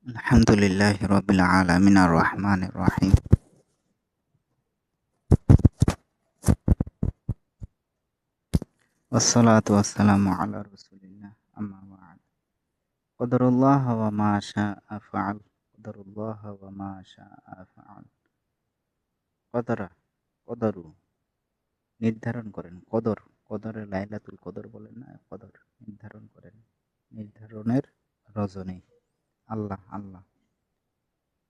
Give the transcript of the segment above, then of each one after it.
আলহামদুলিল্লাহি রাব্বিল আলামিন আর রহমানির রহিম ওয়াসসালাতু ওয়াসসালামু আলা রাসূলিল্লাহ আম্মা বা'দ কদরুল্লাহ ওয়া মা শাআ ফাআল কদরুল্লাহ ওয়া মা শাআ ফাআল কদরা কদরু নির্ধারণ করেন কদরে লাইলাতুল কদর বলেন না কদর নির্ধারণ করেন নির্ধারণের রজনী আল্লাহ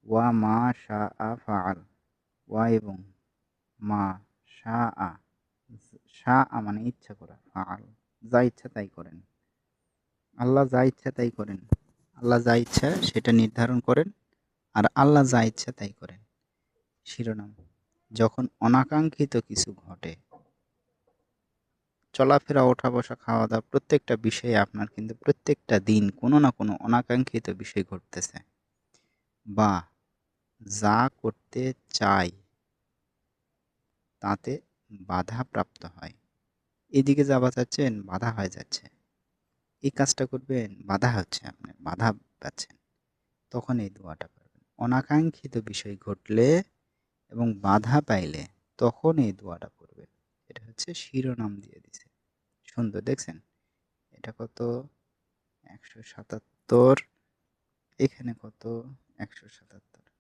ওয়া মা শাআ ফাআল ওয়া এবং মা শাআ শাআ মানে ইচ্ছা করা ফাআল যা ইচ্ছা তাই করেন আল্লাহ যা ইচ্ছা তাই করেন আল্লাহ যা ইচ্ছা সেটা নির্ধারণ করেন আর আল্লাহ যা ইচ্ছা তাই করেন শিরোনাম যখন অনাকাঙ্ক্ষিত কিছু ঘটে চলাফেরা ওঠা বসা খাওয়া দাওয়া প্রত্যেকটা বিষয়ে আপনার কিন্তু প্রত্যেকটা দিন কোনো না কোনো অনাকাঙ্ক্ষিত বিষয় ঘটতেছে বা যা করতে চাই তাতে বাধা প্রাপ্ত হয় এদিকে যাওয়া যাচ্ছেন বাধা হয়ে যাচ্ছে এই কাজটা করবেন বাধা হচ্ছে আপনার বাধা পাচ্ছেন তখন এই দোয়াটা করবেন অনাকাঙ্ক্ষিত বিষয় ঘটলে এবং বাধা পাইলে তখন এই দোয়াটা করবেন এটা হচ্ছে শিরোনাম দিয়ে দিছে সুন্দর দেখছেন এটা কত 177 এখানে কত 177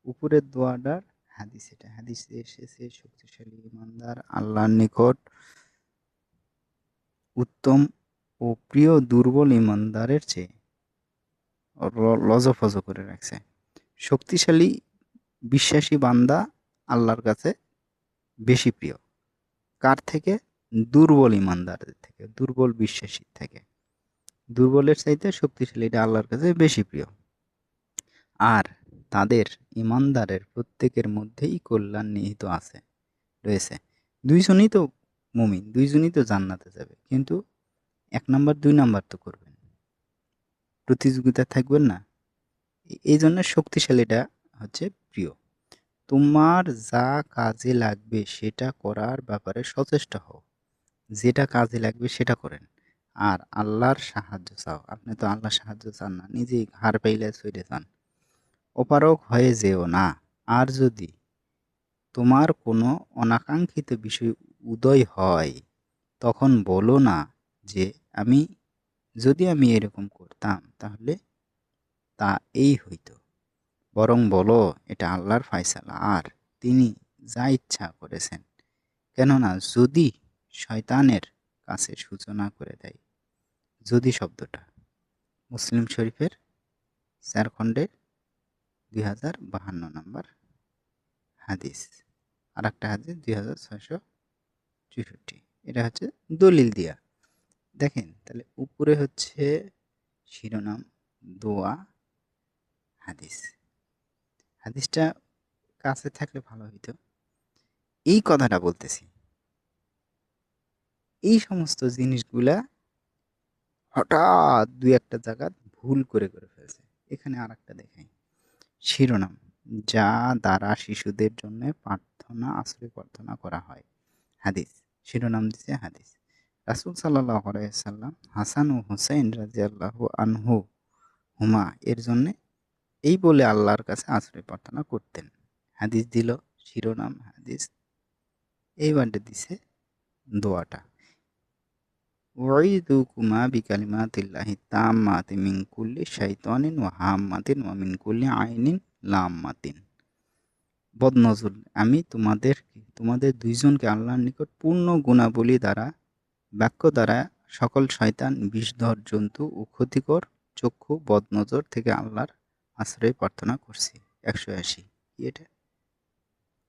উপরের দোয়াটার হাদিস এটা হাদিসে এসেছে শক্তিশালী ইমানদার আল্লাহর নিকট উত্তম ও প্রিয় দুর্বল ইমানদারের চেয়ে লজফজ করে রাখছে শক্তিশালী বিশ্বাসী বান্দা আল্লাহর কাছে বেশি প্রিয় কার থেকে দুর্বল ইমানদারদের থেকে দুর্বল বিশ্বাসীর থেকে দুর্বলের চাইতে শক্তিশালীটা আল্লাহর কাছে বেশি প্রিয় আর তাদের ইমানদারের প্রত্যেকের মধ্যেই কল্যাণ নিহিত আছে রয়েছে দুইজনই তো মুমিন দুইজনই তো জান্নাতে যাবে কিন্তু 1 নাম্বার 2 নাম্বার তো করবেন প্রতিযোগিতা থাকবেন না এই জন্য শক্তিশালীটা হচ্ছে প্রিয় তোমার যা কাজে লাগবে সেটা করার ব্যাপারে সচেষ্ট হও যেটা কাজে লাগবে সেটা করেন আর আল্লাহর সাহায্য চাও আপনি তো আল্লাহর সাহায্য চান না নিজেই হার পাইলে ছুটে যান অপারগ হয়ে যেও না আর যদি তোমার কোনো অনাকাঙ্ক্ষিত বিষয় উদয় হয় তখন বলো না যে আমি যদি আমি এরকম করতাম তাহলে তা এই হইতো বরং বলো এটা আল্লাহর ফায়সালা আর তিনি যা ইচ্ছা করেছেন কেননা যদি শয়তানের কাছে সূচনা করে দেয় যদি শব্দটা মুসলিম শরীফের 4 খণ্ডের 2052 নম্বর হাদিস আর একটা হাদিস 2664 এটা হচ্ছে দলিল দিয়া দেখেন তাহলে উপরে হচ্ছে শিরোনাম দোয়া হাদিস হাদিসটা কাছে থাকলে ভালো হইতো এই কথাটা বলতেছি এই সমস্ত জিনিসগুলা হঠাৎ দুই একটা জায়গা ভুল করে ফেলছে এখানে আর একটা দেখাই শিরোনাম যা দ্বারা শিশুদের জন্য আশ্রয় প্রার্থনা করা হয় হাদিস শিরোনাম দিছে হাদিস রাসূল সাল্লাল্লাহু আলাইহি সাল্লাম হাসান ও হুসাইন রাদিয়াল্লাহু আনহু হুমা এর জন্য এই বলে আল্লাহর কাছে আশ্রয় প্রার্থনা করতেন হাদিস দিল শিরোনাম হাদিস এইবারটা দিছে দোয়াটা ওয়াইদুকুমা বিকালিমাতিল্লাহি তাম্মাতি মিন কুল্লি শাইতানিন ওয়া হাম্মাতিন ওয়া মিন কুল্লি আইনিন লাম্মাতিন বদনজর আমি তোমাদের দুইজনকে আল্লাহর নিকট পূর্ণ গুণাবলী দ্বারা বাক্য দ্বারা সকল শয়তান বিষধর জন্তু ও ক্ষতিকর চক্ষু বদনজর থেকে আল্লাহর আশ্রয় প্রার্থনা করছি 180 কি এটা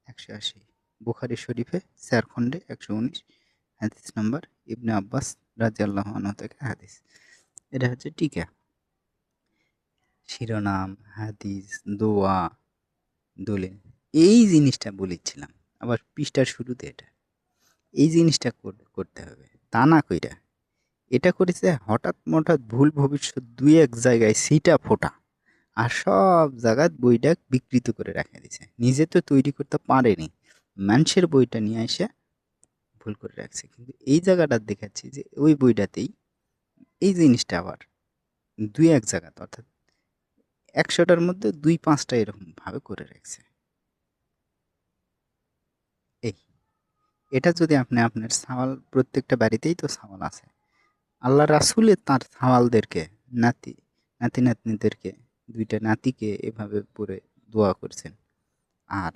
180 বুখারী শরীফে 4 খণ্ডে 119 হাদিস নাম্বার ইবনে আব্বাস রাদিয়াল্লাহু আনহু থেকে হাদিস এটা হচ্ছে টিকা শিরোনাম হাদিস দোয়া দলিল এই জিনিসটা বলেছিলাম আবার পৃষ্ঠার শুরুতে এটা এই জিনিসটা করতে হবে তা না কইরা এটা করেছে হঠাৎ মঠাৎ ভুল ভবিষ্যৎ দুই এক জায়গায় সিটা ফোটা আর সব জায়গায় বইটা বিকৃত করে রেখে দিছে নিজে তো তৈরি করতে পারেনি মানুষের বইটা নিয়ে এসে ভুল করে রাখছে কিন্তু এই জায়গাটা দেখাচ্ছি যে ওই বইটাতেই এই জিনিসটা আবার দুই এক জায়গাতে অর্থাৎ 100টার মধ্যে 2-5টা এরকম ভাবে করে রাখছে। এই এটা যদি আপনি আপনার ছাওয়াল, প্রত্যেকটা বাড়িতেই তো ছাওয়াল আছে। আল্লাহ রাসূলের তার ছাওয়ালদেরকে, নাতি নাতি নাতনিদেরকে, 2টা নাতিকে এভাবে পড়ে দোয়া করছেন। আর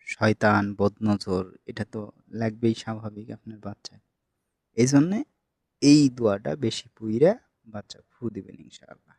শয়তান, বদনজর এটা তো লাগবেই স্বাভাবিক আপনার বাচ্চায়। এই জন্যে এই দোয়াটা বেশি পইরা বাচ্চা ফু দিবেন ইনশাআল্লাহ।